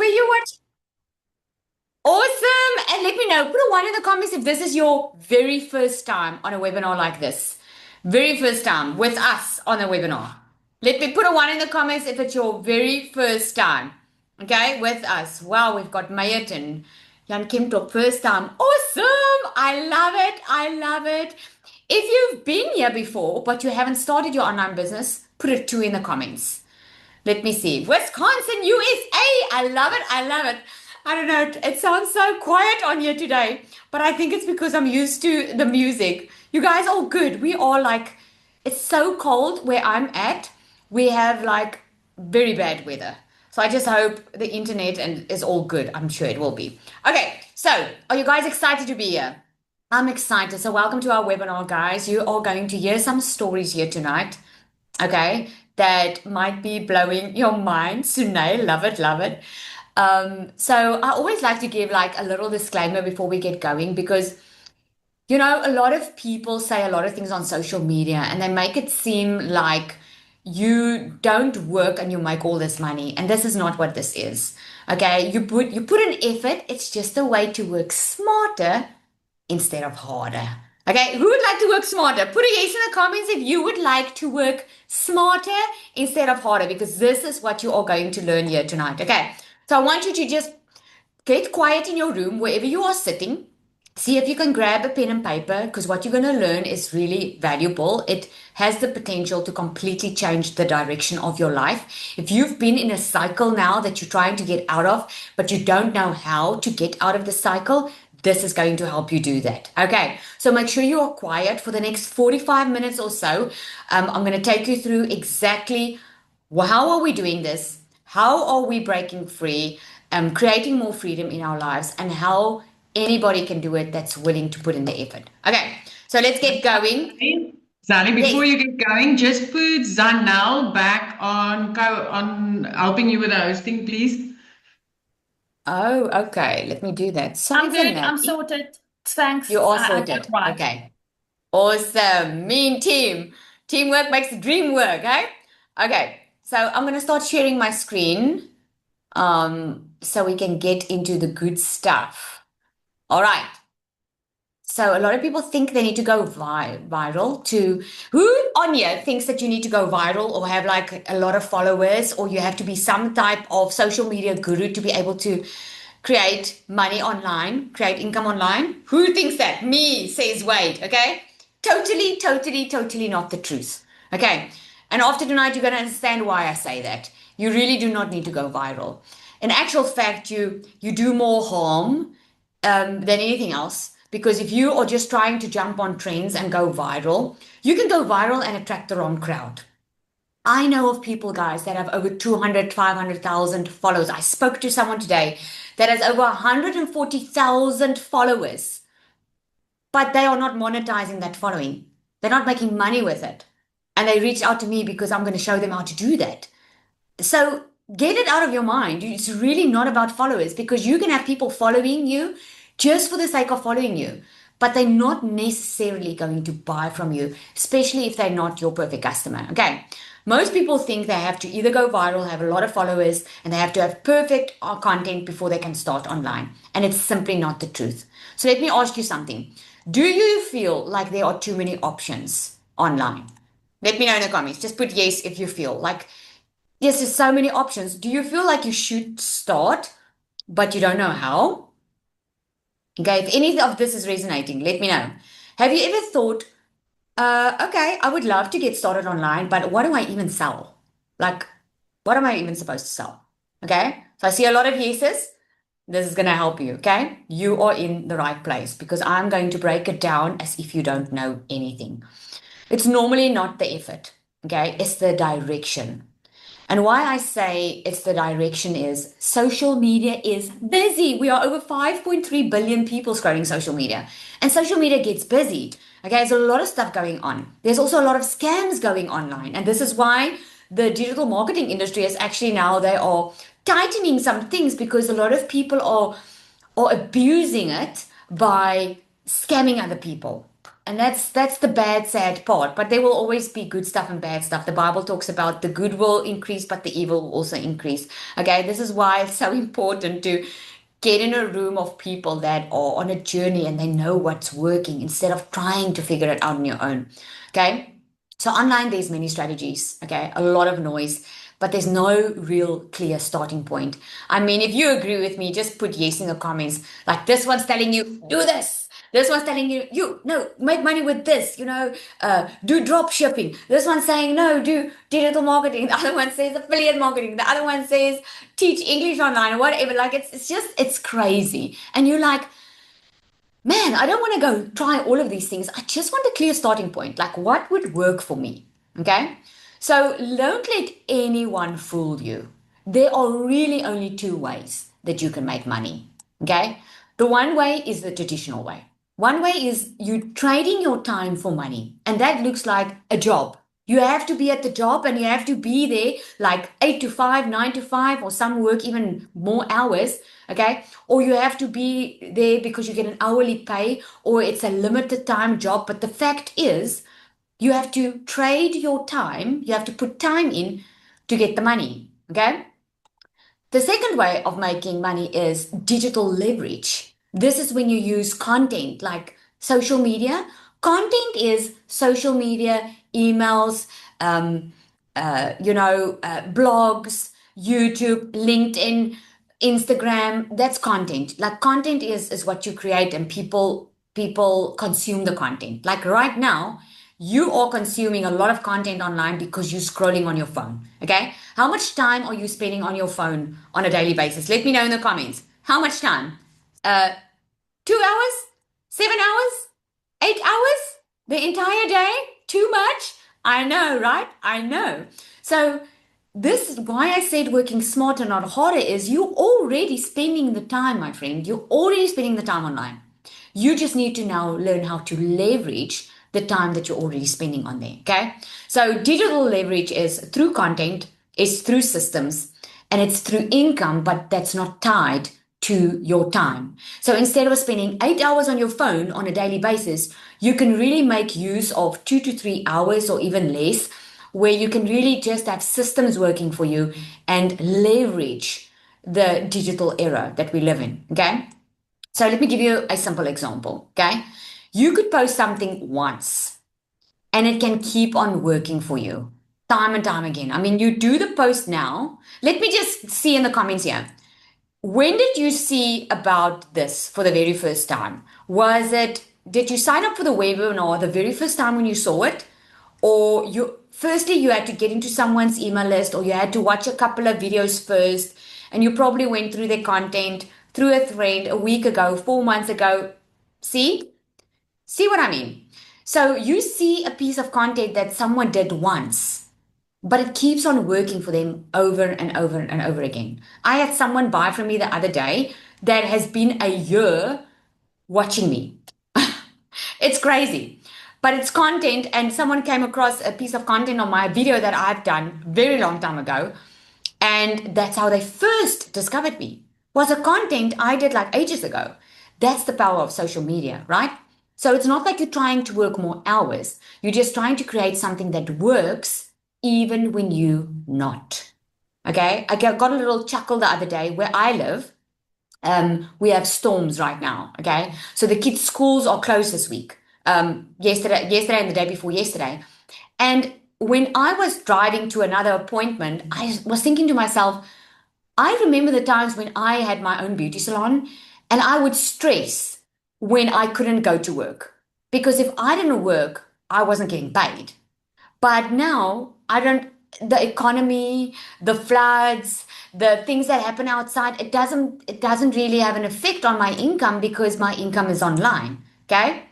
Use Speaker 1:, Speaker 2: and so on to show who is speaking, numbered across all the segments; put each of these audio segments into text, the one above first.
Speaker 1: where you watch. Awesome. And let me know. Put a one in the comments if this is your very first time on a webinar like this. Very first time with us on a webinar. Let me put a one in the comments if it's your very first time. Okay, with us. Wow, we've got Mayat and Jan Kim Top first time. Awesome. I love it. I love it. If you've been here before, but you haven't started your online business, put a two in the comments. Let me see. Wisconsin, USA. I love it. I love it. I don't know. It sounds so quiet on here today, but I think it's because I'm used to the music. You guys all good. We are like, it's so cold where I'm at. We have like very bad weather. So I just hope the internet and is all good. I'm sure it will be. Okay. So are you guys excited to be here? I'm excited. So welcome to our webinar, guys. You are going to hear some stories here tonight. Okay, that might be blowing your mind. Sunay, love it, love it. So I always like to give like a little disclaimer before we get going because a lot of people say a lot of things on social media and they make it seem like you don't work and you make all this money. And this is not what this is. Okay, you put an effort, it's just a way to work smarter instead of harder. Okay, who would like to work smarter? Put a yes in the comments if you would like to work smarter instead of harder, because this is what you are going to learn here tonight. Okay, so I want you to just get quiet in your room, wherever you are sitting. See if you can grab a pen and paper, because what you're going to learn is really valuable. It has the potential to completely change the direction of your life. If you've been in a cycle now that you're trying to get out of, but you don't know how to get out of the cycle, this is going to help you do that. Okay, so make sure you are quiet for the next 45 minutes or so. I'm going to take you through exactly how are we doing this? How are we breaking free, creating more freedom in our lives, and how anybody can do it that's willing to put in the effort. Okay, so let's get going.
Speaker 2: Sally, before
Speaker 1: Yes.
Speaker 2: you get going, just put Zanel back on helping you with the hosting, please.
Speaker 1: Oh, okay. Let me do that. Sorry,
Speaker 3: I'm good.
Speaker 1: Zanel.
Speaker 3: I'm sorted.
Speaker 1: You
Speaker 3: Thanks.
Speaker 1: are
Speaker 3: I got
Speaker 1: sorted.
Speaker 3: right.
Speaker 1: Okay. Awesome. Mean team. Teamwork makes the dream work, eh? Okay. So I'm going to start sharing my screen so we can get into the good stuff. All right. So a lot of people think they need to go viral to who on here thinks that you need to go viral or have like a lot of followers or you have to be some type of social media guru to be able to create money online, create income online. Who thinks that? Me, says Wade. Okay. Totally, totally, totally not the truth. Okay. And after tonight, you're going to understand why I say that. You really do not need to go viral. In actual fact, you do more harm than anything else. Because if you are just trying to jump on trends and go viral, you can go viral and attract the wrong crowd. I know of people, guys, that have over 200, 500,000 followers. I spoke to someone today that has over 140,000 followers, but they are not monetizing that following. They're not making money with it. And they reached out to me because I'm going to show them how to do that. So get it out of your mind. It's really not about followers because you can have people following you just for the sake of following you, but they're not necessarily going to buy from you, especially if they're not your perfect customer. Okay. Most people think they have to either go viral, have a lot of followers, and they have to have perfect content before they can start online. And it's simply not the truth. So let me ask you something. Do you feel like there are too many options online? Let me know in the comments. Just put yes if you feel like yes, there's so many options. Do you feel like you should start, but you don't know how? Okay, if any of this is resonating, let me know. Have you ever thought, okay, I would love to get started online, but what do I even sell? Like, what am I even supposed to sell? Okay, so I see a lot of yeses. This is going to help you, okay? You are in the right place because I'm going to break it down as if you don't know anything. It's normally not the effort, okay? It's the direction. And why I say it's the direction is social media is busy. We are over 5.3 billion people scrolling social media, and social media gets busy. Okay, there's a lot of stuff going on. There's also a lot of scams going online, and this is why the digital marketing industry is actually now they are tightening some things because a lot of people are abusing it by scamming other people. And that's the bad, sad part. But there will always be good stuff and bad stuff. The Bible talks about the good will increase, but the evil will also increase. Okay, this is why it's so important to get in a room of people that are on a journey and they know what's working instead of trying to figure it out on your own. Okay. So online, there's many strategies. Okay. A lot of noise, but there's no real clear starting point. I mean, if you agree with me, just put yes in the comments. Like this one's telling you, do this. This one's telling you, no, make money with this, do drop shipping. This one's saying, no, do digital marketing. The other one says affiliate marketing. The other one says teach English online or whatever. Like it's crazy. And you're like, man, I don't want to go try all of these things. I just want a clear starting point. Like, what would work for me? Okay. So don't let anyone fool you. There are really only two ways that you can make money. Okay. The one way is the traditional way. One way is you trading your time for money, and that looks like a job. You have to be at the job and you have to be there like 8 to 5, 9 to 5, or some work even more hours. Okay. Or you have to be there because you get an hourly pay or it's a limited time job. But the fact is, you have to trade your time, you have to put time in to get the money. Okay. The second way of making money is digital leverage. This is when you use content like social media. Content is social media, emails, blogs, YouTube, LinkedIn, Instagram. That's content. Like content is what you create and people consume the content. Like right now, you are consuming a lot of content online because you're scrolling on your phone. Okay. How much time are you spending on your phone on a daily basis? Let me know in the comments. How much time? Uh, 2 hours? 7 hours? 8 hours? The entire day? Too much? I know, right? I know. So this is why I said working smarter, not harder, is you're already spending the time, my friend. You're already spending the time online. You just need to now learn how to leverage the time that you're already spending on there. Okay. So digital leverage is through content, it's through systems, and it's through income, but that's not tied to your time. So instead of spending 8 hours on your phone on a daily basis, you can really make use of 2 to 3 hours or even less, where you can really just have systems working for you and leverage the digital era that we live in. Okay. So let me give you a simple example. Okay. You could post something once and it can keep on working for you time and time again. I mean, you do the post now. Let me just see in the comments here. When did you see about this for the very first time? Did you sign up for the webinar the very first time when you saw it? Or firstly, you had to get into someone's email list, or you had to watch a couple of videos first, and you probably went through their content through a thread a week ago, 4 months ago. See? See what I mean? So you see a piece of content that someone did once, but it keeps on working for them over and over and over again. I had someone buy from me the other day that has been a year watching me. It's crazy. But it's content, and someone came across a piece of content on my video that I've done very long time ago. And that's how they first discovered me. Was a content I did like ages ago. That's the power of social media, right? So it's not like you're trying to work more hours. You're just trying to create something that works even when you not. Okay? I got a little chuckle the other day where I live. We have storms right now. Okay. So the kids' schools are closed this week. Yesterday and the day before yesterday. And when I was driving to another appointment, I was thinking to myself, I remember the times when I had my own beauty salon and I would stress when I couldn't go to work. Because if I didn't work, I wasn't getting paid. But now I don't, the economy, the floods, the things that happen outside, it doesn't really have an effect on my income because my income is online. Okay.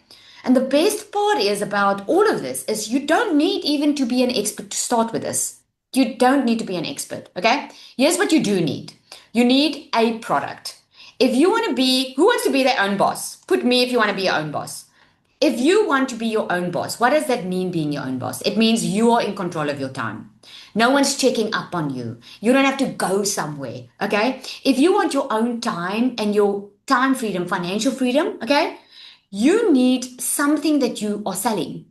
Speaker 1: And the best part is about all of this is you don't need even to be an expert to start with this. You don't need to be an expert. Okay. Here's what you do need. You need a product. If you want to be, who wants to be their own boss? Put me if you want to be your own boss. If you want to be your own boss, what does that mean being your own boss? It means you are in control of your time. No one's checking up on you. You don't have to go somewhere, okay? If you want your own time and your time freedom, financial freedom, okay? You need something that you are selling.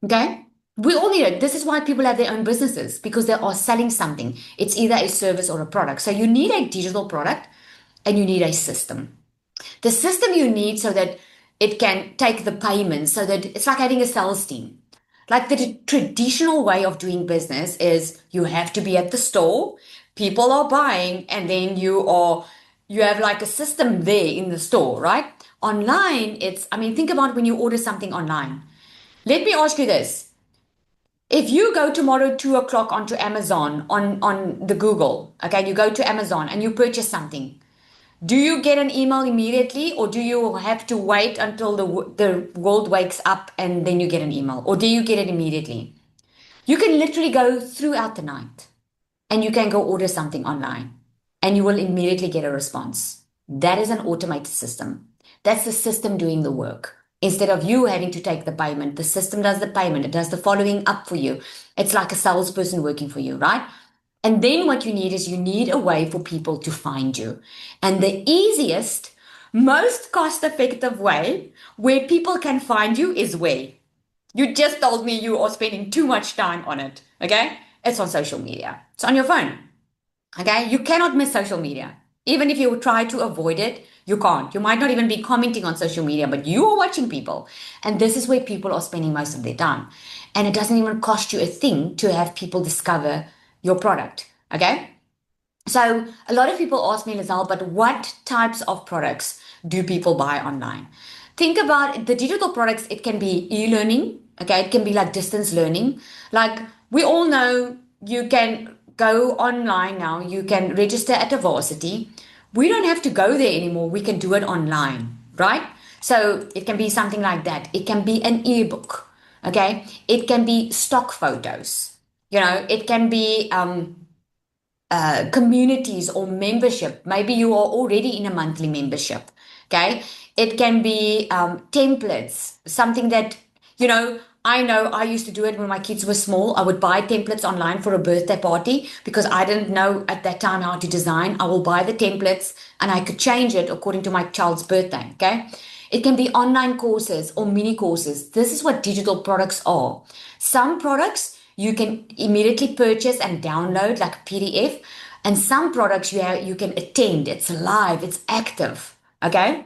Speaker 1: Okay? We all need it. This is why people have their own businesses because they are selling something. It's either a service or a product. So you need a digital product and you need a system. The system you need so that it can take the payments, so that it's like having a sales team. Like the traditional way of doing business is you have to be at the store, people are buying, and then you have like a system there in the store, right? Online, I mean, think about when you order something online. Let me ask you this. If you go tomorrow 2 o'clock onto Amazon on the Google, okay, you go to Amazon and you purchase something, do you get an email immediately, or do you have to wait until the world wakes up and then you get an email, or do you get it immediately? You can literally go throughout the night and you can go order something online and you will immediately get a response. That is an automated system. That's the system doing the work. Instead of you having to take the payment, the system does the payment. It does the following up for you. It's like a salesperson working for you, right? And then what you need is you need a way for people to find you. And the easiest, most cost effective way where people can find you is where? You just told me you are spending too much time on it. Okay? It's on social media. It's on your phone. Okay? You cannot miss social media. Even if you try to avoid it, you can't. You might not even be commenting on social media, but you are watching people. And this is where people are spending most of their time. And it doesn't even cost you a thing to have people discover your product. Okay? So a lot of people ask me, Lizelle, but what types of products do people buy online? Think about the digital products. It can be e-learning. Okay. It can be like distance learning. Like we all know you can go online now. You can register at a varsity. We don't have to go there anymore. We can do it online, right? So it can be something like that. It can be an ebook. Okay. It can be stock photos. It can be, communities or membership. Maybe you are already in a monthly membership. Okay. It can be templates, something that, I know I used to do it when my kids were small. I would buy templates online for a birthday party because I didn't know at that time how to design. I will buy the templates and I could change it according to my child's birthday. Okay. It can be online courses or mini courses. This is what digital products are. Some products you can immediately purchase and download like a PDF, and some products you can attend. It's live, it's active. Okay.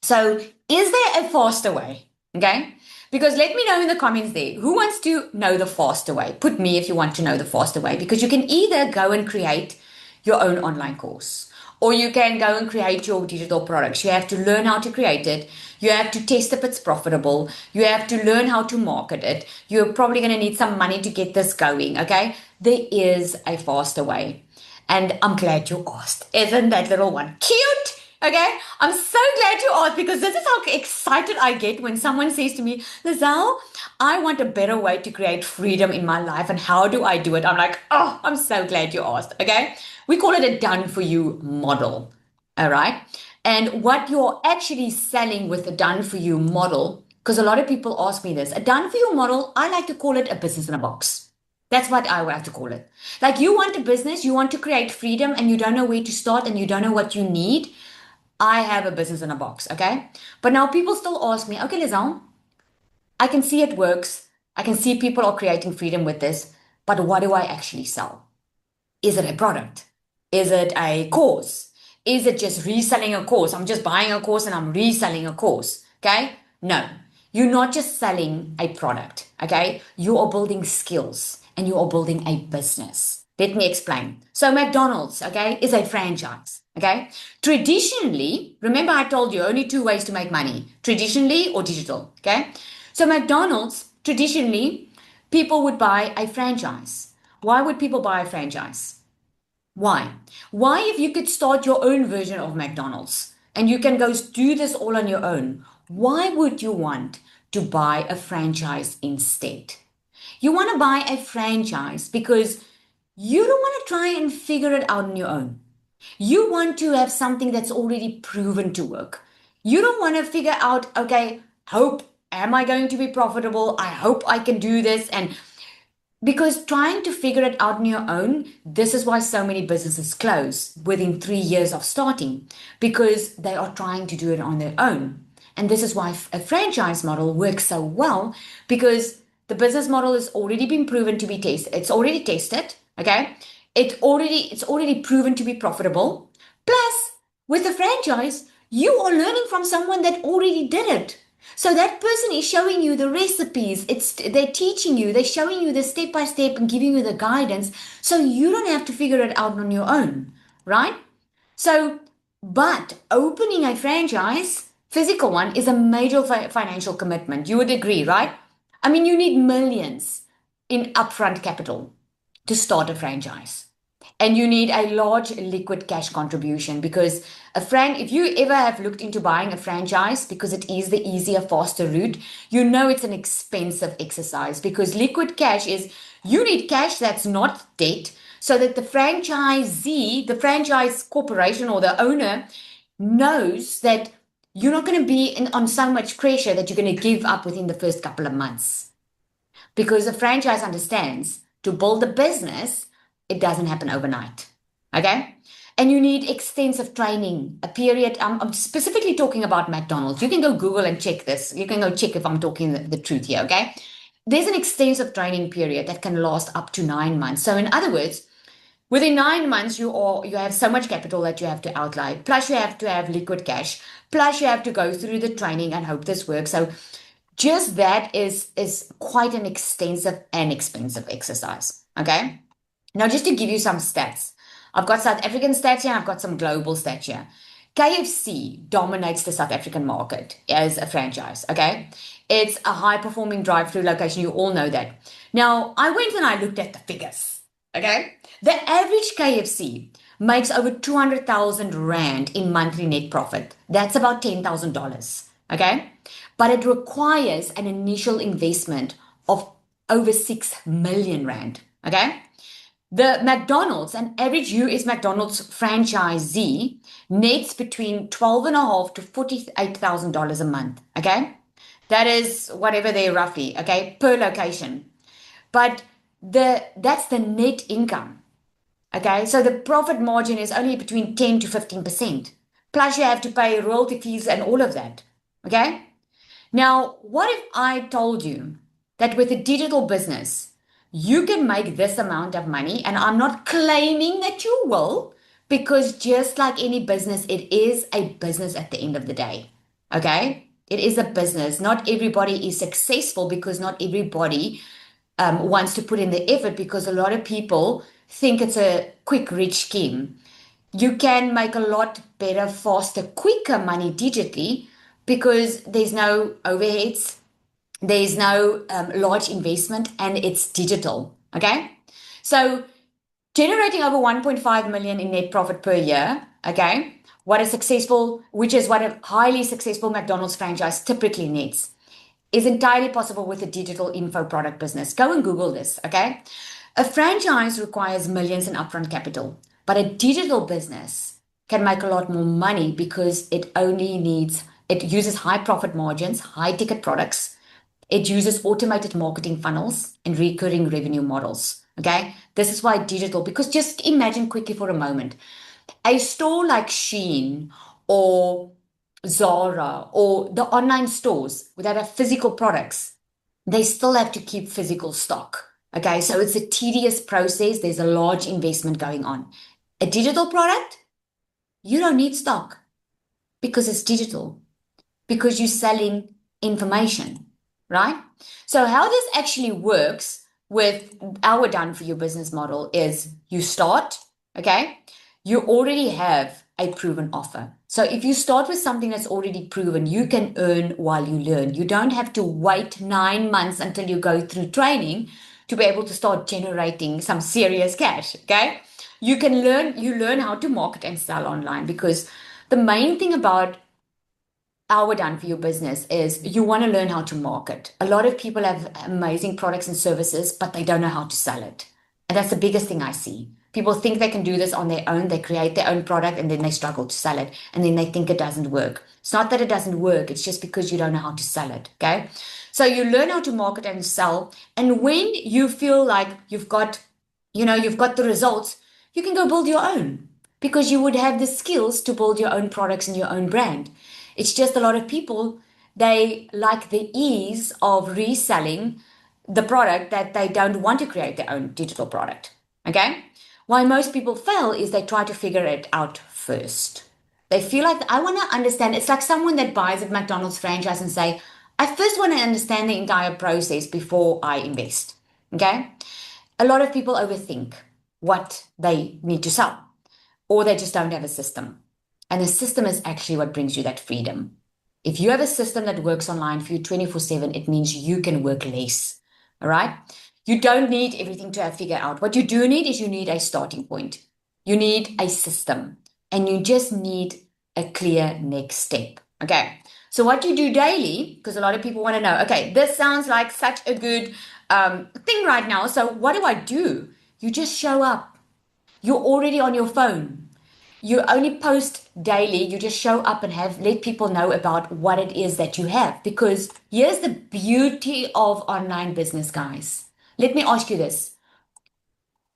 Speaker 1: So is there a faster way? Okay. Because let me know in the comments there. Who wants to know the faster way? Put me if you want to know the faster way, because you can either go and create your own online course, or you can go and create your digital products. You have to learn how to create it. You have to test if it's profitable. You have to learn how to market it. You're probably going to need some money to get this going. Okay. There is a faster way. And I'm glad you asked. Isn't that little one cute? Okay, I'm so glad you asked, because this is how excited I get when someone says to me, Lizelle, I want a better way to create freedom in my life. And how do I do it? I'm like, oh, I'm so glad you asked. Okay, we call it a done for you model. All right. And what you're actually selling with a done for you model, because a lot of people ask me this, a done for you model, I like to call it a business in a box. That's what I would have to call it. Like you want a business, you want to create freedom, and you don't know where to start and you don't know what you need. I have a business in a box, okay? But now people still ask me, okay, Lizelle, I can see it works. I can see people are creating freedom with this, but what do I actually sell? Is it a product? Is it a course? Is it just reselling a course? I'm just buying a course and I'm reselling a course, okay? No, you're not just selling a product, okay? You are building skills and you are building a business. Let me explain. So McDonald's, okay, is a franchise, okay? Traditionally, remember I told you only two ways to make money, traditionally or digital, okay? So McDonald's, traditionally, people would buy a franchise. Why would people buy a franchise? Why? Why, if you could start your own version of McDonald's and you can go do this all on your own, why would you want to buy a franchise instead? You want to buy a franchise because you don't want to try and figure it out on your own. You want to have something that's already proven to work. You don't want to figure out, okay, am I going to be profitable? I hope I can do this. And because trying to figure it out on your own, this is why so many businesses close within 3 years of starting, because they are trying to do it on their own. And this is why a franchise model works so well, because the business model has already been proven to be tested. It's already tested. Okay. It's already proven to be profitable. Plus, with a franchise, you are learning from someone that already did it. So that person is showing you the recipes. They're teaching you, they're showing you the step by step and giving you the guidance. So you don't have to figure it out on your own, right? So, but opening a franchise, physical one, is a major financial commitment. You would agree, right? I mean, you need millions in upfront capital to start a franchise. And you need a large liquid cash contribution, because if you ever have looked into buying a franchise, because it is the easier, faster route, you know it's an expensive exercise, because liquid cash is, you need cash that's not debt, so that the franchisee, the franchise corporation or the owner knows that you're not going to be on so much pressure that you're going to give up within the first couple of months. Because a franchise understands, to build a business, it doesn't happen overnight. Okay? And you need extensive training, a period. I'm specifically talking about McDonald's. You can go Google and check this. You can go check if I'm talking the truth here. Okay? There's an extensive training period that can last up to 9 months. So, in other words, within 9 months, you have so much capital that you have to outlay. Plus, you have to have liquid cash. Plus, you have to go through the training and hope this works. So, just that is quite an extensive and expensive exercise. Okay. Now, just to give you some stats, I've got South African stats here, I've got some global stats here. KFC dominates the South African market as a franchise. Okay. It's a high performing drive through location. You all know that. Now, I went and I looked at the figures. Okay. The average KFC makes over 200,000 Rand in monthly net profit. That's about $10,000. Okay. But it requires an initial investment of over 6 million Rand. Okay. The McDonald's, an average US McDonald's franchisee nets between 12.5 to $48,000 a month. Okay. That is whatever they're roughly, okay, per location. But that's the net income. Okay. So the profit margin is only between 10 to 15%. Plus you have to pay royalty fees and all of that. Okay. Now, what if I told you that with a digital business, you can make this amount of money? And I'm not claiming that you will, because just like any business, it is a business at the end of the day. Okay? It is a business. Not everybody is successful, because not everybody wants to put in the effort, because a lot of people think it's a quick, rich scheme. You can make a lot better, faster, quicker money digitally, because there's no overheads, there's no large investment, and it's digital. Okay. So generating over 1.5 million in net profit per year. Okay. Which is what a highly successful McDonald's franchise typically nets, is entirely possible with a digital info product business. Go and Google this. Okay. A franchise requires millions in upfront capital, but a digital business can make a lot more money, because it uses high profit margins, high ticket products. It uses automated marketing funnels and recurring revenue models. Okay. This is why digital, because just imagine quickly for a moment, a store like Shein or Zara or the online stores that have physical products, they still have to keep physical stock. Okay, so it's a tedious process. There's a large investment going on. A digital product, you don't need stock, because it's digital, because you're selling information, right? So how this actually works with our done for you business model is, you start, okay? You already have a proven offer. So if you start with something that's already proven, you can earn while you learn. You don't have to wait 9 months until you go through training to be able to start generating some serious cash. Okay. You learn how to market and sell online, because the main thing about our done for you business is, you want to learn how to market. A lot of people have amazing products and services, but they don't know how to sell it. And that's the biggest thing I see. People think they can do this on their own. They create their own product and then they struggle to sell it. And then they think it doesn't work. It's not that it doesn't work. It's just because you don't know how to sell it. Okay. So you learn how to market and sell. And when you feel like you've got the results, you can go build your own, because you would have the skills to build your own products and your own brand. It's just a lot of people They like the ease of reselling the product that they don't want to create their own digital product. Okay? Why most people fail is they try to figure it out first. They feel like I want to understand. It's like someone that buys a McDonald's franchise and say, I first want to understand the entire process before I invest. Okay? A lot of people overthink what they need to sell, or they just don't have a system. And the system is actually what brings you that freedom. If you have a system that works online for you 24/7, it means you can work less. All right. You don't need everything to have figured out. What you do need is you need a starting point. You need a system, and you just need a clear next step. Okay. So what you do daily, because a lot of people want to know, okay, this sounds like such a good thing right now. So what do I do? You just show up. You're already on your phone. You only post daily. You just show up and have let people know about what it is that you have. Because here's the beauty of online business, guys. Let me ask you this.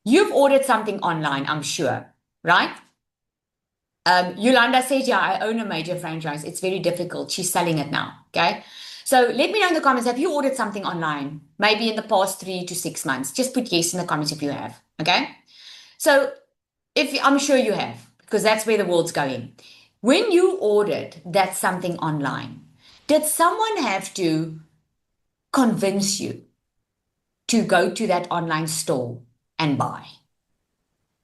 Speaker 1: You've ordered something online, I'm sure, right? Yolanda says, yeah, I own a major franchise. It's very difficult. She's selling it now. Okay. So let me know in the comments, have you ordered something online? Maybe in the past 3 to 6 months. Just put yes in the comments if you have. Okay. So if I'm sure you have, because that's where the world's going. When you ordered that something online, did someone have to convince you to go to that online store and buy?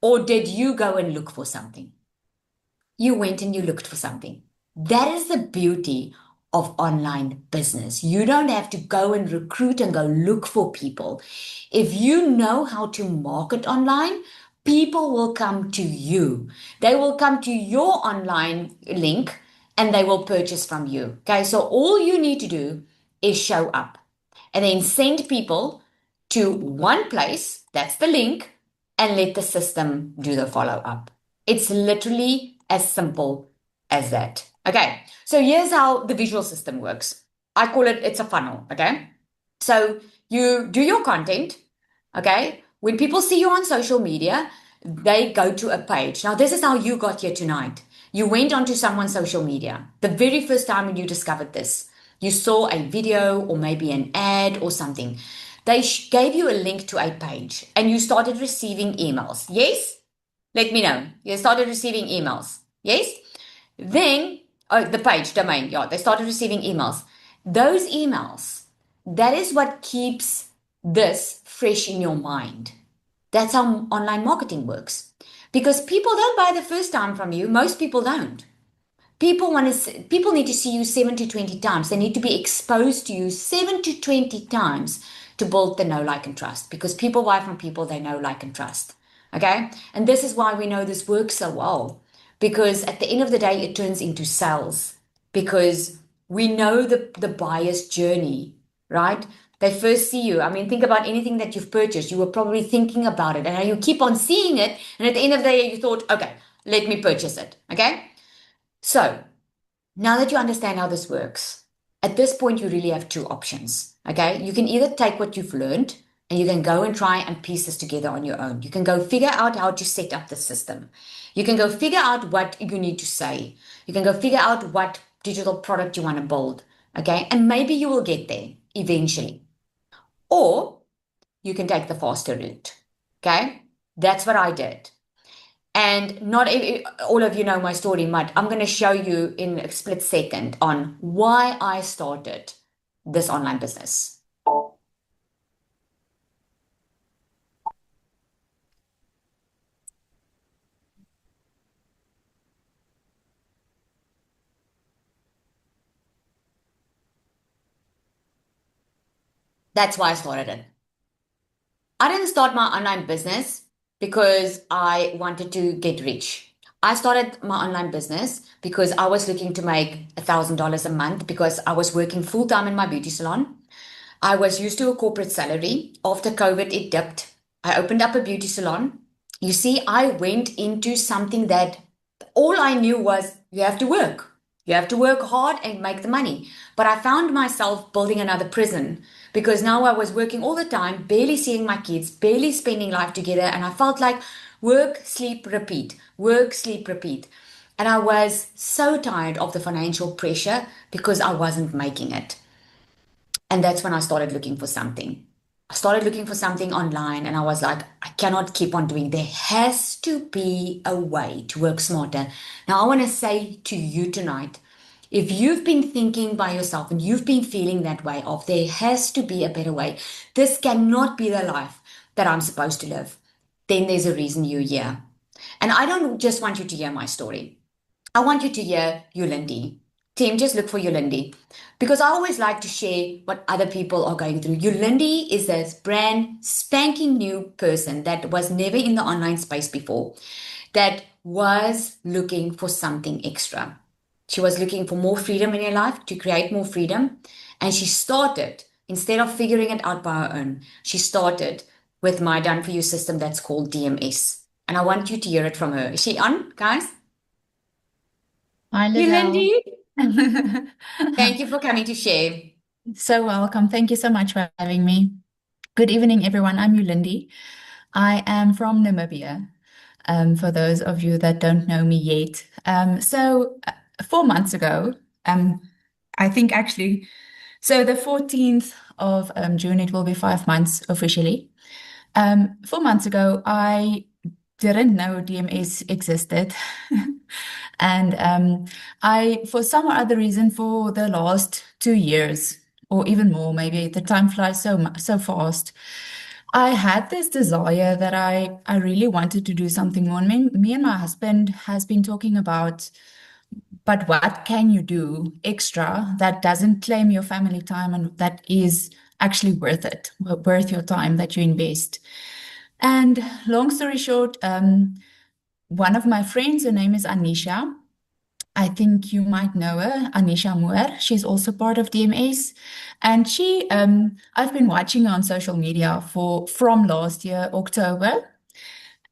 Speaker 1: Or did you go and look for something? You went and you looked for something. That is the beauty of online business. You don't have to go and recruit and go look for people. If you know how to market online, people will come to you. They will come to your online link and they will purchase from you. Okay, so all you need to do is show up and then send people to one place, that's the link, and let the system do the follow up. It's literally as simple as that. Okay, so here's how the visual system works. I call it, it's a funnel. Okay, so you do your content. Okay, when people see you on social media, they go to a page. Now, this is how you got here tonight. You went onto someone's social media the very first time when you discovered this. You saw a video or maybe an ad or something. They gave you a link to a page and you started receiving emails. Yes? Let me know. You started receiving emails. Yes? Then, oh, the page domain, yeah, they started receiving emails. Those emails, that is what keeps this fresh in your mind. That's how online marketing works. Because people don't buy the first time from you. Most people don't. People need to see you 7 to 20 times. They need to be exposed to you 7 to 20 times to build the know, like, and trust. Because people buy from people they know, like, and trust. Okay? And this is why we know this works so well. Because at the end of the day, it turns into sales. Because we know the buyer's journey, right? They first see you. I mean, think about anything that you've purchased. You were probably thinking about it, and now you keep on seeing it. And at the end of the day, you thought, okay, let me purchase it. Okay? So now that you understand how this works, at this point, you really have two options. Okay. You can either take what you've learned and you can go and try and piece this together on your own. You can go figure out how to set up the system. You can go figure out what you need to say. You can go figure out what digital product you want to build. Okay. And maybe you will get there eventually. Or you can take the faster route. Okay. That's what I did. And not all of you know my story, but I'm going to show you in a split second on why I started this online business. That's why I started it. I didn't start my online business because I wanted to get rich. I started my online business because I was looking to make $1,000 a month because I was working full time in my beauty salon. I was used to a corporate salary. After COVID, it dipped. I opened up a beauty salon. You see, I went into something that all I knew was you have to work. You have to work hard and make the money. But I found myself building another prison because now I was working all the time, barely seeing my kids, barely spending life together. And I felt like work, sleep, repeat, work, sleep, repeat. And I was so tired of the financial pressure because I wasn't making it. And that's when I started looking for something. I started looking for something online and I was like, I cannot keep on doing. There has to be a way to work smarter. Now, I want to say to you tonight, if you've been thinking by yourself and you've been feeling that way of there has to be a better way, this cannot be the life that I'm supposed to live, then there's a reason you're here. And I don't just want you to hear my story. I want you to hear Yulindi. Team, just look for Yulindi. Because I always like to share what other people are going through. Yulindi is this brand spanking new person that was never in the online space before, that was looking for something extra. She was looking for more freedom in her life, to create more freedom. And she started, instead of figuring it out by her own, she started with my done for you system that's called DMS. And I want you to hear it from her. Is she on, guys?
Speaker 3: Hi,
Speaker 1: Yulindi,
Speaker 3: Lizelle.
Speaker 1: thank you for coming to share.
Speaker 3: So welcome. Thank you so much for having me. Good evening, everyone. I'm Yulindi. I am from Namibia, for those of you that don't know me yet. 4 months ago, um, I think actually, so the 14th of June, it will be 5 months officially. 4 months ago, I didn't know DMS existed. And for some or other reason, for the last 2 years or even more, maybe the time flies so fast. I had this desire that I really wanted to do something more. And me and my husband has been talking about, but what can you do extra that doesn't claim your family time and that is actually worth it, worth your time that you invest? And long story short, one of my friends, her name is Anisha. I think you might know her, Anisha Moore. She's also part of DMS. And I've been watching her on social media from last year, October.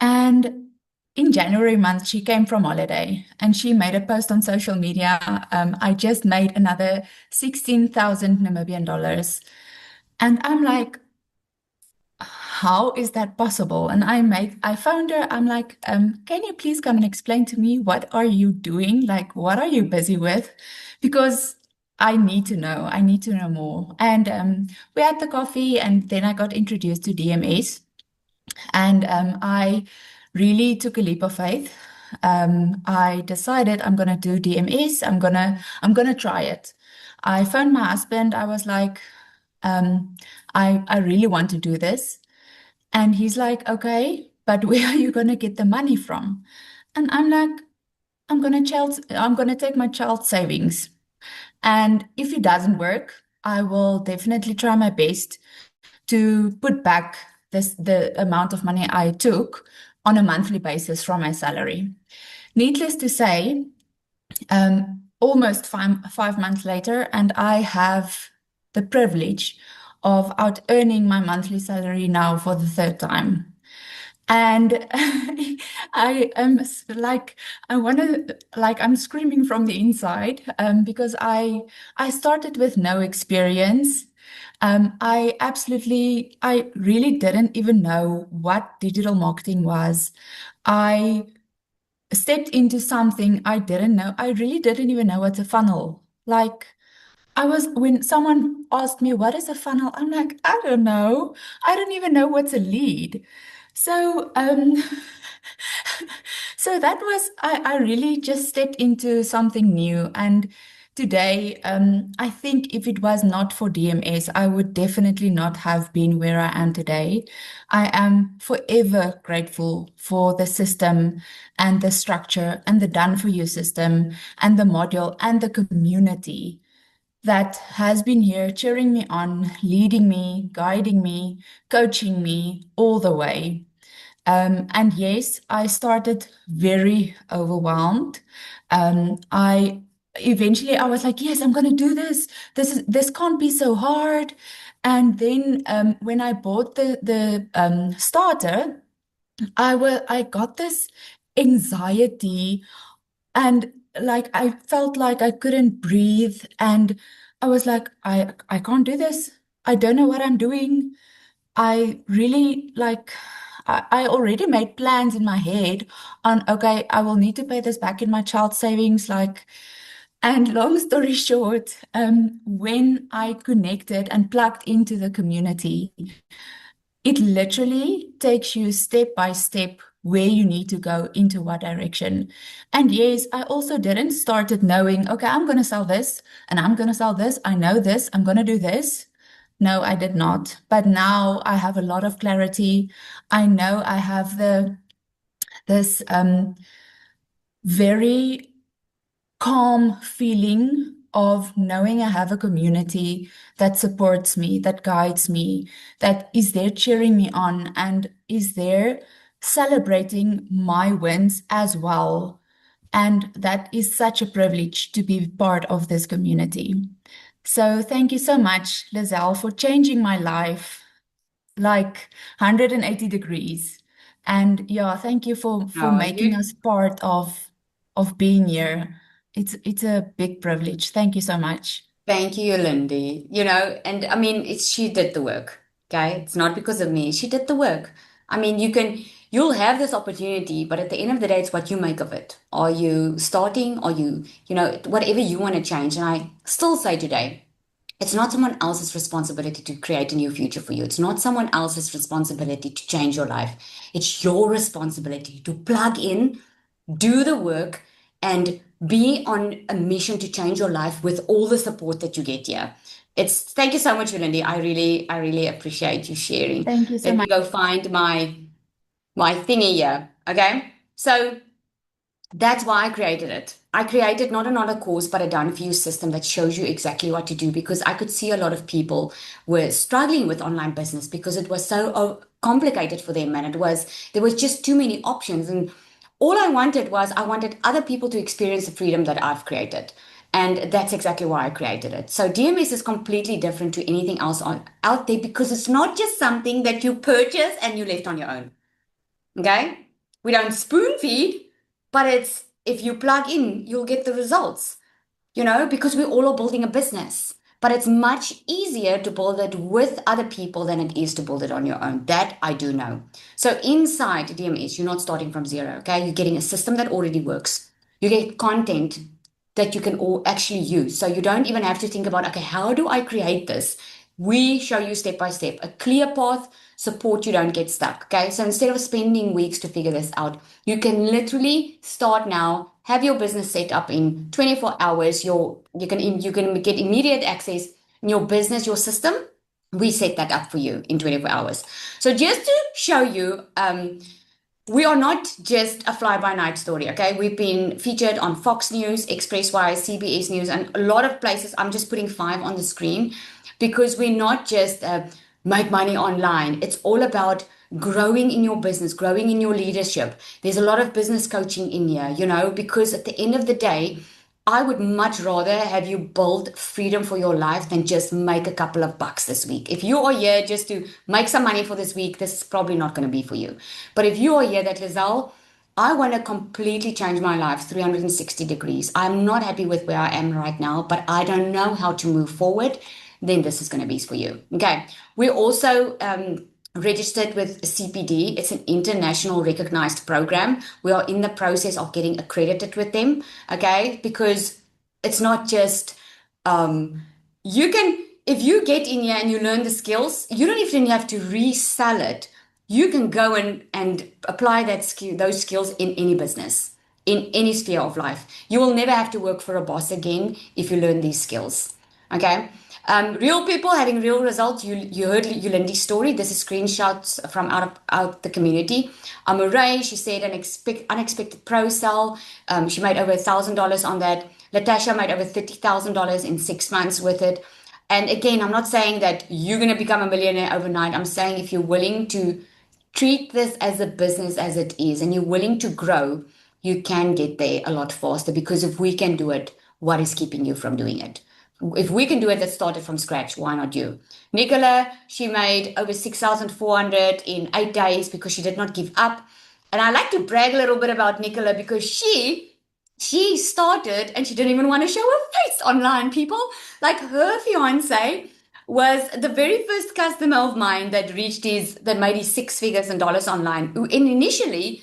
Speaker 3: And in January month, she came from holiday and she made a post on social media. I just made another 16,000 Namibian dollars. And I'm like, how is that possible? And I found her, I'm like, can you please come and explain to me what are you doing? Like, what are you busy with? Because I need to know more. And we had the coffee and then I got introduced to DMS and I really took a leap of faith. I decided I'm gonna do DMS. I'm gonna try it. I phoned my husband. I was like, I really want to do this. And he's like, okay, but where are you going to get the money from? And I'm like, I'm going to take my child savings. And if it doesn't work, I will definitely try my best to put back the amount of money I took on a monthly basis from my salary. Needless to say, almost 5 months later, and I have the privilege of out earning my monthly salary now for the third time. And I am like, I want to, like, I'm screaming from the inside because I started with no experience. I really didn't even know what digital marketing was. I stepped into something I didn't know. I really didn't even know what's a funnel. Like, when someone asked me, what is a funnel? I'm like, I don't know. I don't even know what's a lead. So, so that was, I really just stepped into something new. And today, I think if it was not for DMS, I would definitely not have been where I am today. I am forever grateful for the system and the structure and the done for you system and the module and the community that has been here cheering me on, leading me, guiding me, coaching me all the way. And yes, I started very overwhelmed. I eventually I was like, yes, I'm going to do this. This can't be so hard. And then when I bought the starter, I got this anxiety and like I felt like I couldn't breathe and I was like I can't do this. I don't know what I'm doing. I really like I already made plans in my head on, okay, I will need to pay this back in my child savings, like, and long story short, when I connected and plugged into the community, it literally takes you step by step where you need to go into what direction. And yes, I also didn't start it knowing, okay, I'm going to sell this and I'm going to sell this. I know this, I'm going to do this. No, I did not. But now I have a lot of clarity. I know I have this very calm feeling of knowing I have a community that supports me, that guides me, that is there cheering me on, and is there celebrating my wins as well. And that is such a privilege to be part of this community. So thank you so much, Lizelle, for changing my life like 180 degrees. And yeah, thank you for
Speaker 1: No,
Speaker 3: making
Speaker 1: you
Speaker 3: us part of being here. It's a big privilege. Thank you so much.
Speaker 1: Thank you, Lindy. And I mean, she did the work. Okay. It's not because of me. She did the work. I mean, you'll have this opportunity, but at the end of the day, it's what you make of it. Are you starting? Are whatever you want to change? And I still say today, it's not someone else's responsibility to create a new future for you. It's not someone else's responsibility to change your life. It's your responsibility to plug in, do the work, and be on a mission to change your life with all the support that you get here. Thank you so much, Lindy. I really appreciate you sharing.
Speaker 3: Thank you so
Speaker 1: Let me
Speaker 3: much.
Speaker 1: go find my thingy here. Okay. So that's why I created it. I created not a course, but a done-for-you system that shows you exactly what to do, because I could see a lot of people were struggling with online business because it was so complicated for them, and there was just too many options. And all I wanted other people to experience the freedom that I've created. And that's exactly why I created it. So DMS is completely different to anything else out there, because it's not just something that you purchase and you left on your own. Okay? We don't spoon feed, but it's if you plug in, you'll get the results, because we all are building a business. But it's much easier to build it with other people than it is to build it on your own. That I do know. So inside DMS, you're not starting from zero, okay? You're getting a system that already works. You get content that you can all actually use. So you don't even have to think about, okay, how do I create this? We show you step by step, a clear path, support you don't get stuck. Okay. So instead of spending weeks to figure this out, you can literally start now, have your business set up in 24 hours. You can get immediate access in your business, your system. We set that up for you in 24 hours. So just to show you, we are not just a fly-by-night story, okay? We've been featured on Fox News, Expresswise, CBS News, and a lot of places. I'm just putting 5 on the screen because we're not just make money online. It's all about growing in your business, growing in your leadership. There's a lot of business coaching in here, because at the end of the day, I would much rather have you build freedom for your life than just make a couple of bucks this week. If you are here just to make some money for this week, this is probably not going to be for you. But if you are here that, Lizelle, I want to completely change my life 360 degrees. I'm not happy with where I am right now, but I don't know how to move forward, then this is going to be for you. Okay. We also registered with CPD. It's an international recognized program. We are in the process of getting accredited with them. Okay. Because it's not just, you can, if you get in here and you learn the skills, you don't even have to resell it. You can go and apply those skills in any business, in any sphere of life. You will never have to work for a boss again if you learn these skills. Okay. Real people having real results. You heard Yolindi's story. This is screenshots from out the community. Murray, she said an unexpected pro sell. She made over $1,000 on that. Latasha made over $30,000 in 6 months with it. And again, I'm not saying that you're going to become a millionaire overnight. I'm saying if you're willing to treat this as a business as it is and you're willing to grow, you can get there a lot faster, because if we can do it, what is keeping you from doing it? If we can do it that started from scratch, why not you? Nicola, she made over 6,400 in 8 days because she did not give up. And I like to brag a little bit about Nicola because she started and she didn't even want to show her face online, people. Like her fiance was the very first customer of mine that made his six figures in dollars online. And initially,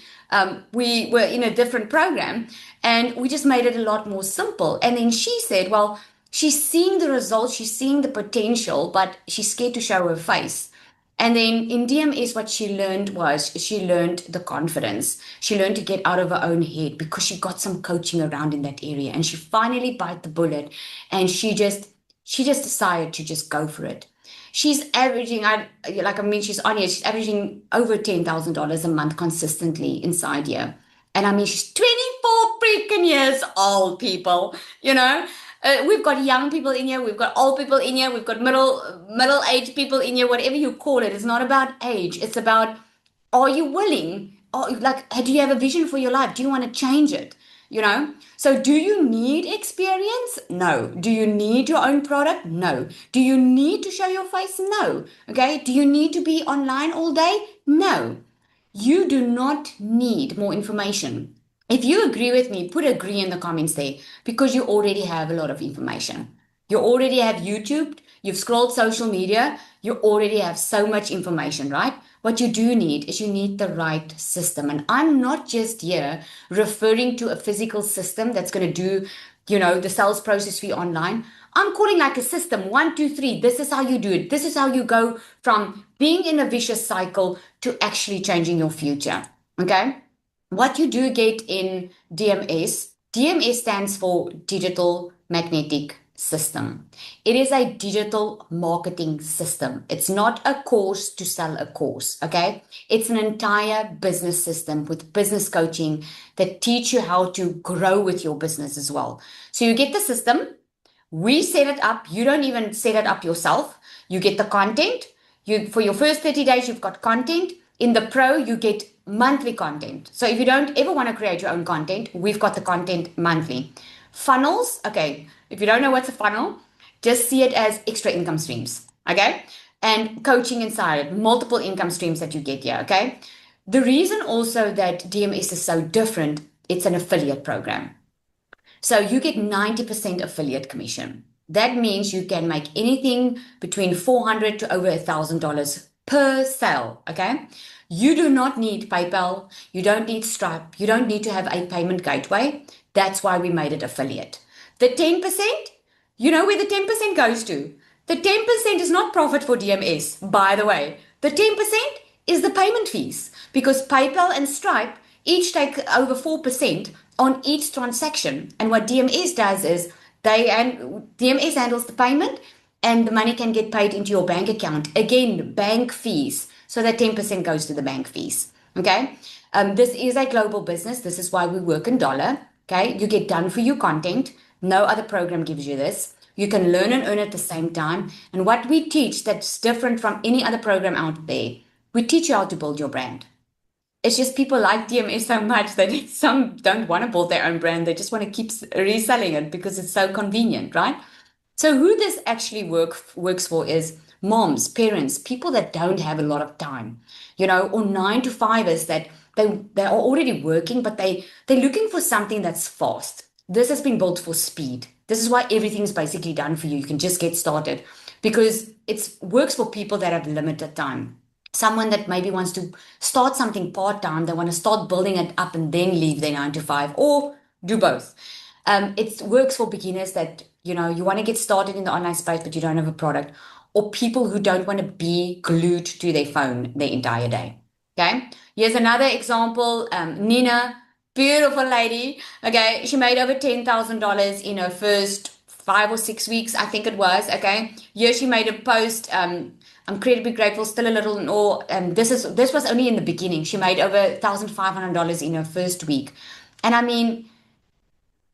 Speaker 1: we were in a different program and we just made it a lot more simple. And then she said, well, she's seeing the results, she's seeing the potential, but she's scared to show her face. And then in DMS, what she learned the confidence. She learned to get out of her own head because she got some coaching around in that area. And she finally bite the bullet and she just decided to just go for it. She's averaging, she's on here, she's averaging over $10,000 a month consistently inside here. And I mean, she's 24 freaking years old, people, you know? We've got young people in here, we've got old people in here, we've got middle-aged people in here, whatever you call it. It's not about age. It's about, are you willing? Or like, do you have a vision for your life? Do you want to change it? You know? So do you need experience? No. Do you need your own product? No. Do you need to show your face? No. Okay. Do you need to be online all day? No. You do not need more information. If you agree with me, put agree in the comments there because you already have a lot of information. You already have YouTube, you've scrolled social media, you already have so much information, right? What you do need is you need the right system. And I'm not just here referring to a physical system that's going to do, the sales process for you online. I'm calling like a system. One, two, three. This is how you do it. This is how you go from being in a vicious cycle to actually changing your future. Okay. What you do get in DMS stands for Digital Magnetic System. It is a digital marketing system. It's not a course to sell a course, okay? It's an entire business system with business coaching that teach you how to grow with your business as well. So you get the system, we set it up. You don't even set it up yourself. You get the content. For your first 30 days, you've got content. In the pro, you get monthly content. So if you don't ever want to create your own content, we've got the content monthly. Funnels, okay. If you don't know what's a funnel, just see it as extra income streams, okay? And coaching inside it, multiple income streams that you get here, okay? The reason also that DMS is so different, it's an affiliate program. So you get 90% affiliate commission. That means you can make anything between $400 to over $1,000 per sale, okay? You do not need PayPal. You don't need Stripe. You don't need to have a payment gateway. That's why we made it affiliate. The 10%, you know where the 10% goes to? The 10% is not profit for DMS, by the way. The 10% is the payment fees because PayPal and Stripe each take over 4% on each transaction. And what DMS does is DMS handles the payment and the money can get paid into your bank account. Again, bank fees. So that 10% goes to the bank fees. Okay. This is a global business. This is why we work in dollar. Okay. You get done for you content. No other program gives you this. You can learn and earn at the same time. And what we teach that's different from any other program out there, we teach you how to build your brand. It's just people like DMS so much that some don't want to build their own brand. They just want to keep reselling it because it's so convenient, right? So who this actually works for is moms, parents, people that don't have a lot of time, or 9 to 5ers that they are already working, but they're looking for something that's fast. This has been built for speed. This is why everything's basically done for you. You can just get started because it works for people that have limited time. Someone that maybe wants to start something part-time, they want to start building it up and then leave their 9 to 5 or do both. It works for beginners that, you want to get started in the online space, but you don't have a product, or people who don't want to be glued to their phone their entire day. Okay. Here's another example. Nina, beautiful lady. Okay. She made over $10,000 in her first 5 or 6 weeks, I think it was. Okay. Here she made a post. I'm incredibly grateful, still a little in awe. And this was only in the beginning. She made over $1,500 in her first week. And I mean,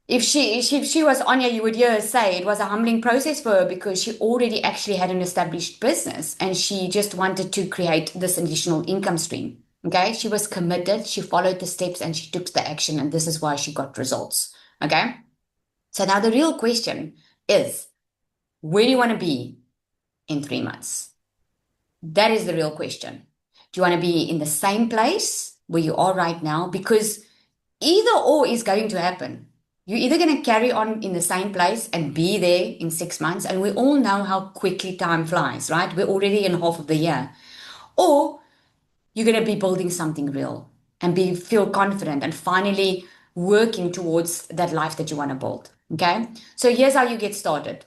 Speaker 1: if she was Anya, you would hear her say it was a humbling process for her because she already actually had an established business and she just wanted to create this additional income stream. Okay. She was committed. She followed the steps and she took the action. And this is why she got results. Okay. So now the real question is, where do you want to be in 3 months? That is the real question. Do you want to be in the same place where you are right now? Because either or is going to happen. You're either going to carry on in the same place and be there in 6 months, and we all know how quickly time flies, right? We're already in half of the year. Or you're going to be building something real and feel confident and finally working towards that life that you want to build. Okay. So here's how you get started.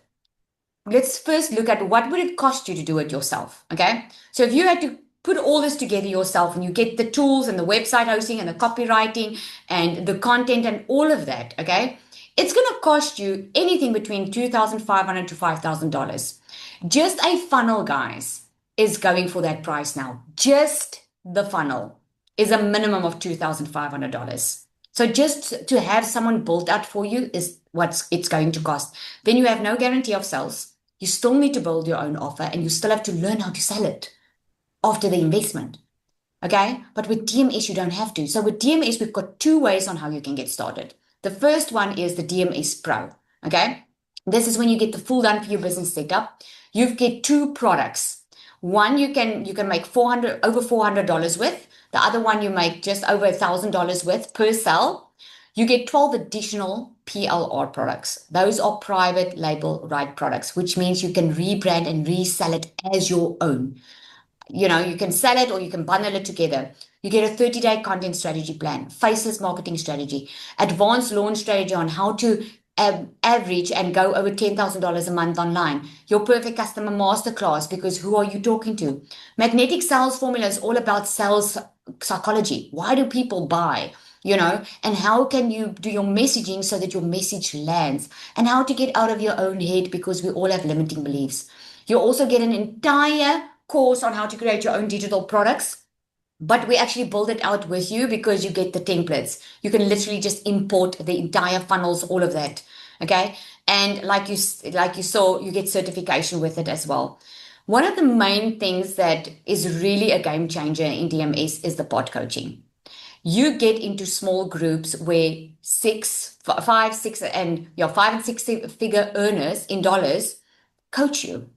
Speaker 1: Let's first look at what would it cost you to do it yourself. Okay. So if you had to put all this together yourself and you get the tools and the website hosting and the copywriting and the content and all of that, okay, it's going to cost you anything between $2,500 to $5,000. Just a funnel, guys, is going for that price now. Just the funnel is a minimum of $2,500. So just to have someone build that for you is what it's going to cost. Then you have no guarantee of sales. You still need to build your own offer and you still have to learn how to sell it after the investment. Okay. But with DMS, you don't have to. So with DMS, we've got two ways on how you can get started. The first one is the DMS Pro. Okay. This is when you get the full done for your business setup. You get two products. One you can make over $400 with. The other one you make just over $1,000 with per sale. You get 12 additional PLR products. Those are private label right products, which means you can rebrand and resell it as your own. You can sell it or you can bundle it together. You get a 30-day content strategy plan, faceless marketing strategy, advanced launch strategy on how to average and go over $10,000 a month online. Your perfect customer masterclass, because who are you talking to? Magnetic sales formula is all about sales psychology. Why do people buy? And how can you do your messaging so that your message lands, and how to get out of your own head, because we all have limiting beliefs. You also get an entire course on how to create your own digital products, but we actually build it out with you because you get the templates. You can literally just import the entire funnels, all of that. Okay. And like you saw, you get certification with it as well. One of the main things that is really a game changer in DMS is the pod coaching. You get into small groups where five, six, and your 5 and 6 figure earners in dollars coach you.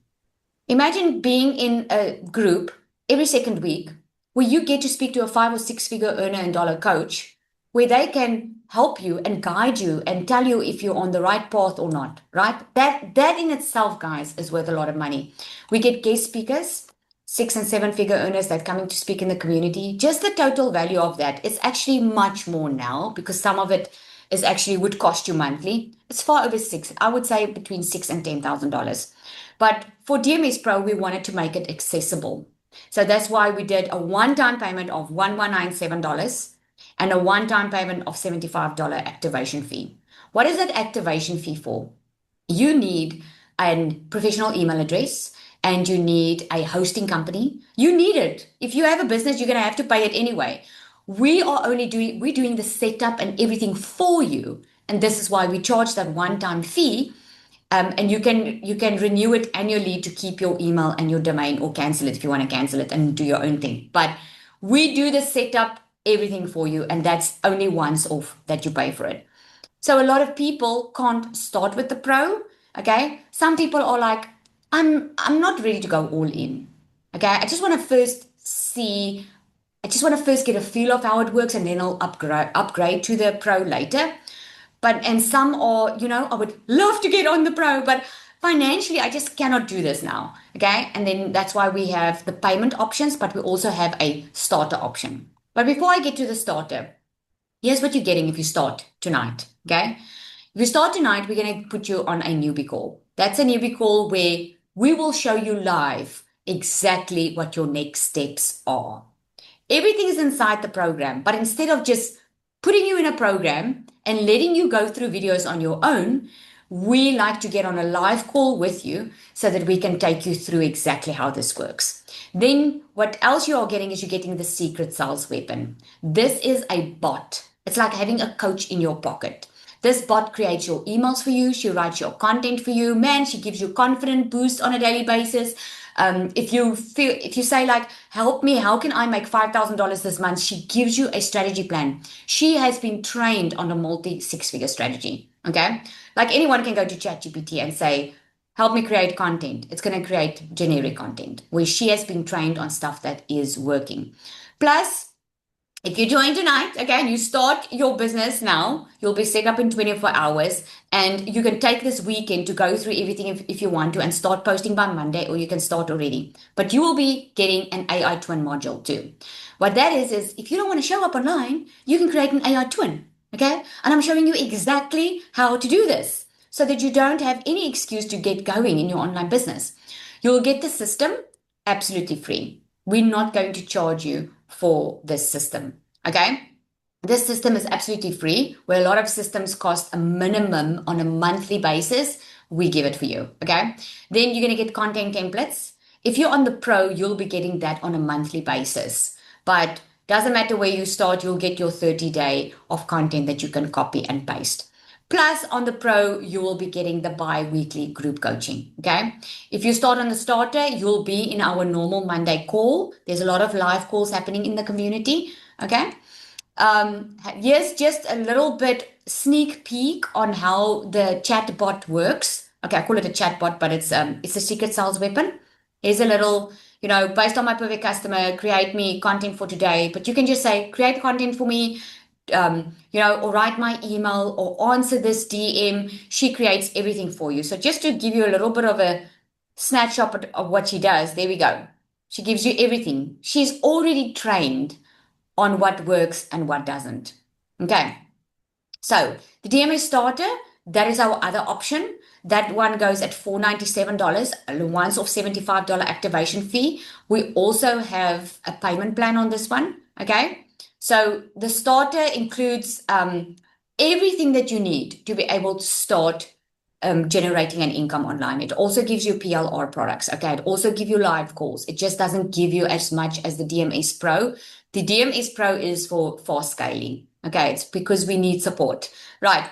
Speaker 1: Imagine being in a group every second week where you get to speak to a 5 or 6 figure earner and dollar coach, where they can help you and guide you and tell you if you're on the right path or not, right? That in itself, guys, is worth a lot of money. We get guest speakers, 6 and 7 figure earners that coming to speak in the community. Just the total value of that is actually much more now, because some of it is actually would cost you monthly. It's far over six. I would say between $6,000 and $10,000. But for DMS Pro, we wanted to make it accessible. So that's why we did a one-time payment of $1,197 and a one-time payment of $75 activation fee. What is that activation fee for? You need a professional email address and you need a hosting company. You need it. If you have a business, you're going to have to pay it anyway. We're doing the setup and everything for you. And this is why we charge that one-time fee. And you can renew it annually to keep your email and your domain, or cancel it if you want to cancel it and do your own thing. But we do the setup, everything for you, and that's only once off that you pay for it. So a lot of people can't start with the pro. Okay. Some people are like, I'm not ready to go all in. Okay. I just want to first get a feel of how it works, and then I'll upgrade to the pro later. And some are, I would love to get on the pro, but financially, I just cannot do this now. Okay. And then that's why we have the payment options, but we also have a starter option. But before I get to the starter, here's what you're getting if you start tonight. Okay. If you start tonight, we're going to put you on a newbie call. That's a newbie call where we will show you live exactly what your next steps are. Everything is inside the program, but instead of just putting you in a program and letting you go through videos on your own, we like to get on a live call with you so that we can take you through exactly how this works. Then what else you are getting is you're getting the secret sales weapon. This is a bot. It's like having a coach in your pocket. This bot creates your emails for you. She writes your content for you. Man, she gives you confidence boost on a daily basis. If you say like, help me, how can I make $5,000 this month? She gives you a strategy plan. She has been trained on a multi-6-figure strategy. Okay. Like anyone can go to ChatGPT and say, help me create content. It's going to create generic content where she has been trained on stuff that is working. Plus, If you join tonight, okay, and you start your business now, you'll be set up in 24 hours and you can take this weekend to go through everything if you want to and start posting by Monday, or you can start already. But you will be getting an AI twin module too. What that is if you don't want to show up online, you can create an AI twin, okay? And I'm showing you exactly how to do this so that you don't have any excuse to get going in your online business. You'll get the system absolutely free. We're not going to charge you for this system. Okay. This system is absolutely free, where a lot of systems cost a minimum on a monthly basis. We give it for you. Okay. Then you're going to get content templates. If you're on the pro, you'll be getting that on a monthly basis. But doesn't matter where you start, you'll get your 30-day of content that you can copy and paste. Plus, on the pro, you will be getting the bi-weekly group coaching. Okay. If you start on the starter, you'll be in our normal Monday call. There's a lot of live calls happening in the community. Okay. Here's just a little bit sneak peek on how the chatbot works. Okay, I call it a chatbot, but it's a secret sales weapon. Here's a little, based on my perfect customer, create me content for today. But you can just say, create content for me, or write my email or answer this DM. She creates everything for you. So just to give you a little bit of a snapshot of what she does, there we go. She gives you everything. She's already trained on what works and what doesn't. Okay. So the DMA starter, that is our other option. That one goes at $497, a once off $75 activation fee. We also have a payment plan on this one. Okay. So the starter includes everything that you need to be able to start generating an income online. It also gives you PLR products. Okay. It also gives you live calls. It just doesn't give you as much as the DMS Pro. The DMS Pro is for fast scaling. Okay. It's because we need support. Right.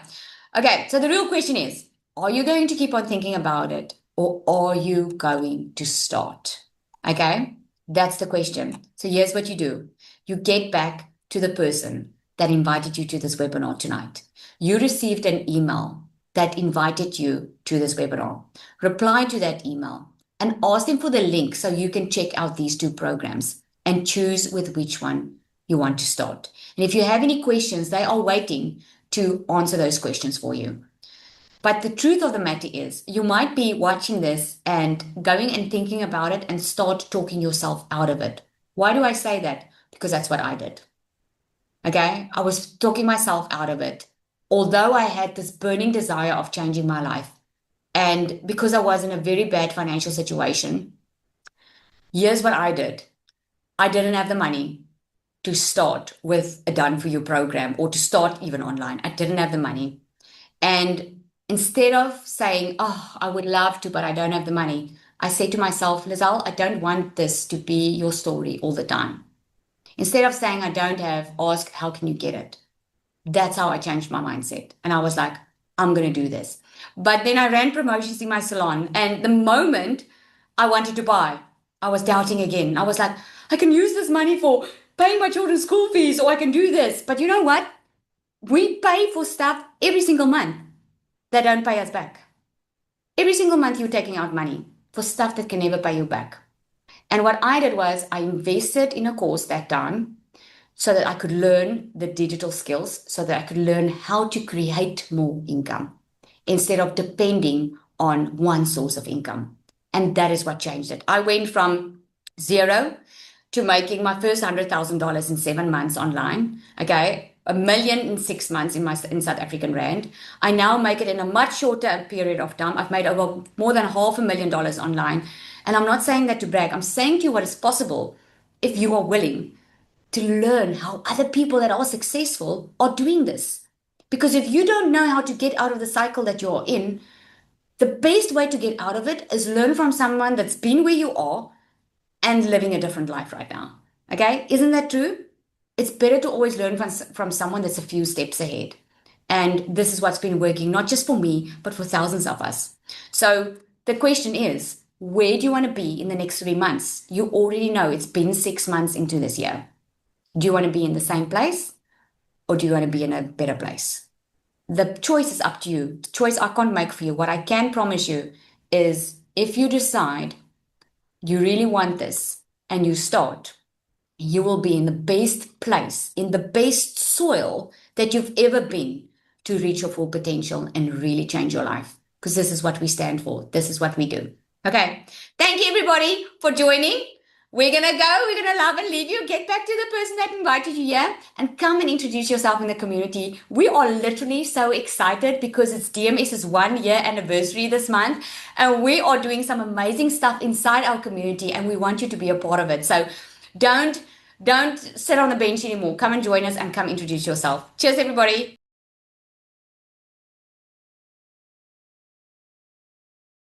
Speaker 1: Okay. So the real question is, are you going to keep on thinking about it, or are you going to start? Okay. That's the question. So here's what you do. You get back to the person that invited you to this webinar tonight. You received an email that invited you to this webinar. Reply to that email and ask them for the link so you can check out these two programs and choose with which one you want to start. And if you have any questions, they are waiting to answer those questions for you. But the truth of the matter is, you might be watching this and going and thinking about it and start talking yourself out of it. Why do I say that? Because that's what I did. Okay. I was talking myself out of it, although I had this burning desire of changing my life. And because I was in a very bad financial situation, here's what I did. I didn't have the money to start with a done for you program or to start even online. I didn't have the money. And instead of saying, oh, I would love to, but I don't have the money, I said to myself, Lizelle, I don't want this to be your story all the time. Instead of saying I don't have, ask, how can you get it? That's how I changed my mindset. And I was like, I'm going to do this. But then I ran promotions in my salon. And the moment I wanted to buy, I was doubting again. I was like, I can use this money for paying my children's school fees, or I can do this. But you know what? We pay for stuff every single month that don't pay us back. Every single month you're taking out money for stuff that can never pay you back. And what I did was I invested in a course that time so that I could learn the digital skills, so that I could learn how to create more income instead of depending on one source of income. And that is what changed it. I went from zero to making my first $100,000 in 7 months online. Okay. $1 million in 6 months in South African rand. I now make it in a much shorter period of time. I've made over more than $500,000 online. And I'm not saying that to brag. I'm saying to you what is possible if you are willing to learn how other people that are successful are doing this. Because if you don't know how to get out of the cycle that you're in, the best way to get out of it is learn from someone that's been where you are and living a different life right now. Okay? Isn't that true? It's better to always learn from someone that's a few steps ahead. And this is what's been working, not just for me, but for thousands of us. So the question is, where do you want to be in the next 3 months? You already know it's been 6 months into this year. Do you want to be in the same place, or do you want to be in a better place? The choice is up to you. The choice I can't make for you. What I can promise you is if you decide you really want this and you start, you will be in the best place, in the best soil that you've ever been to reach your full potential and really change your life. Because this is what we stand for. This is what we do. Okay. Thank you, everybody, for joining. We're going to go. We're going to love and leave you. Get back to the person that invited you here and come and introduce yourself in the community. We are literally so excited because it's DMS's 1 year anniversary this month. And we are doing some amazing stuff inside our community and we want you to be a part of it. So don't sit on the bench anymore. Come and join us and come introduce yourself. Cheers, everybody.